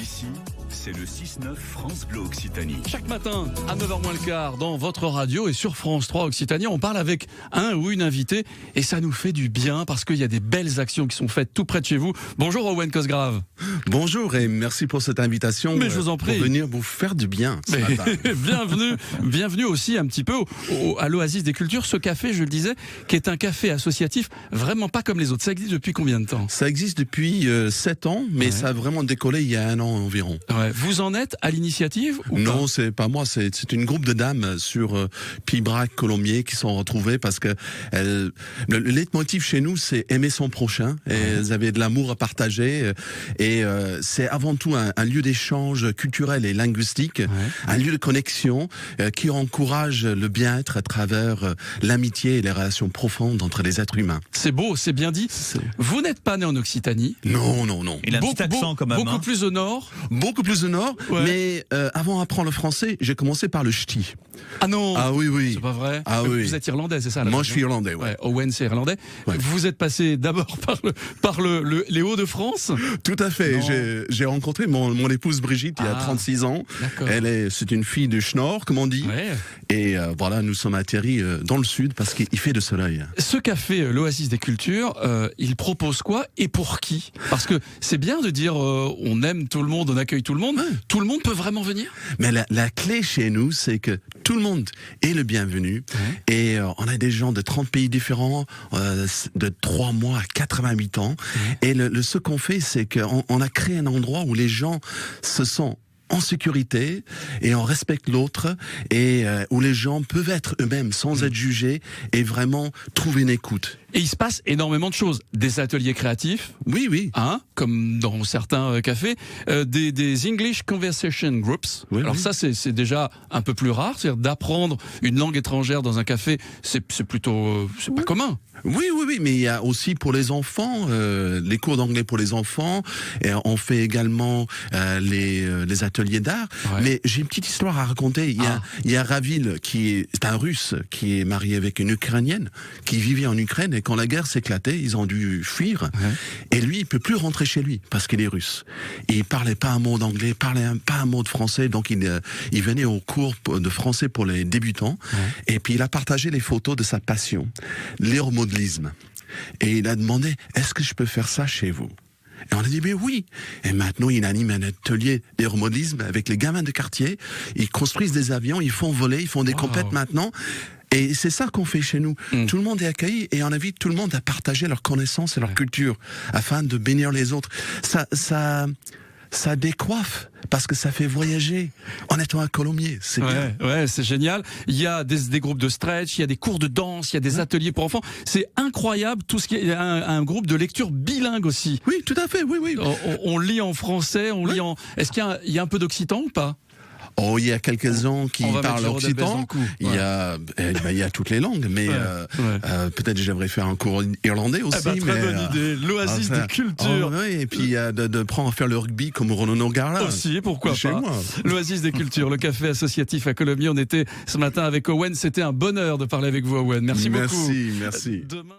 Ici, c'est le 6-9 France Bleu Occitanie. Chaque matin, à 9h moins le quart, dans votre radio et sur France 3 Occitanie, on parle avec un ou une invitée et ça nous fait du bien parce qu'il y a des belles actions qui sont faites tout près de chez vous. Bonjour Owen Cosgrave. Bonjour et merci pour cette invitation. Mais je vous en prie. Pour venir vous faire du bien ce matin. bienvenue aussi un petit peu à l'Oasis des Cultures, ce café, je le disais, qui est un café associatif vraiment pas comme les autres. Ça existe depuis combien de temps ? Ça existe depuis 7 ans, mais ça a vraiment décollé il y a 1 an environ. Ouais. Vous en êtes à l'initiative ou Non, pas ? c'est pas moi, c'est une groupe de dames sur Pibrac, Colomiers qui sont retrouvées parce que le leitmotiv chez nous, c'est aimer son prochain. Et elles avaient de l'amour à partager et c'est avant tout un lieu d'échange culturel et linguistique, un lieu de connexion qui encourage le bien-être à travers l'amitié et les relations profondes entre les êtres humains. C'est beau, c'est bien dit. Vous n'êtes pas né en Occitanie. Non. Il a un petit accent quand même. Beaucoup plus au nord. Beaucoup plus au nord, mais avant d'apprendre le français, j'ai commencé par le ch'ti. Ah non. Ah oui. C'est pas vrai. Ah oui. Vous êtes irlandais, c'est ça ? Moi, je suis irlandais, ouais. Owen, c'est irlandais. Ouais. Vous êtes passé d'abord par les Hauts-de-France. Tout à fait. J'ai rencontré mon épouse Brigitte il y a 36 ans. D'accord. C'est une fille du Schnorr, comme on dit. Ouais. Et voilà, nous sommes atterris dans le sud parce qu'il fait de soleil. Ce café, l'Oasis des Cultures, il propose quoi et pour qui ? Parce que c'est bien de dire on aime tout le monde, on accueille tout le monde. Tout le monde peut vraiment venir ? Mais la clé chez nous, c'est que tout le monde est le bienvenu. Et on a des gens de 30 pays différents, de 3 mois à 88 ans. Et ce qu'on fait, c'est qu'on a créé un endroit où les gens se sentent en sécurité et on respecte l'autre et où les gens peuvent être eux-mêmes sans être jugés et vraiment trouver une écoute. Et il se passe énormément de choses. Des ateliers créatifs. Oui. Comme dans certains cafés, des English Conversation Groups. Alors ça, c'est déjà un peu plus rare, c'est-à-dire d'apprendre une langue étrangère dans un café, c'est plutôt, c'est pas commun. Oui, mais il y a aussi pour les enfants, les cours d'anglais pour les enfants, et on fait également les ateliers d'art. Mais j'ai une petite histoire à raconter. Il y a Ravil, qui est un Russe, qui est marié avec une Ukrainienne, qui vivait en Ukraine, et quand la guerre s'éclatait, ils ont dû fuir. Et lui, il peut plus rentrer chez lui parce qu'il est russe. Et il parlait pas un mot d'anglais, parlait pas un mot de français, donc il venait au cours de français pour les débutants. Et puis il a partagé les photos de sa passion, l'aéromodellisme. Et il a demandé, est-ce que je peux faire ça chez vous ? Et on a dit, mais oui. Et maintenant, il anime un atelier d'aéromodellisme avec les gamins de quartier. Ils construisent des avions, ils font voler, ils font des compètes maintenant. Et c'est ça qu'on fait chez nous. Tout le monde est accueilli et on invite tout le monde à partager leurs connaissances et leur culture afin de bénir les autres. Ça décoiffe parce que ça fait voyager en étant à Colomiers. C'est bien. Ouais, c'est génial. Il y a des groupes de stretch, il y a des cours de danse, il y a des ateliers pour enfants. C'est incroyable tout ce qui est un groupe de lecture bilingue aussi. Oui, tout à fait. Oui. On lit en français, on lit en. Est-ce qu'il y a un peu d'occitan ou pas ? Oh, il y a quelques-uns qui parlent occitan. Il y a toutes les langues, mais peut-être j'aimerais faire un cours irlandais aussi. Très bonne idée. L'Oasis des Cultures. Et puis de prendre à faire le rugby comme Ronan O'Gara. Aussi, pourquoi chez pas. Moi. L'Oasis des Cultures, le café associatif à Colomiers. On était ce matin avec Owen. C'était un bonheur de parler avec vous, Owen. Merci beaucoup. Merci. Demain...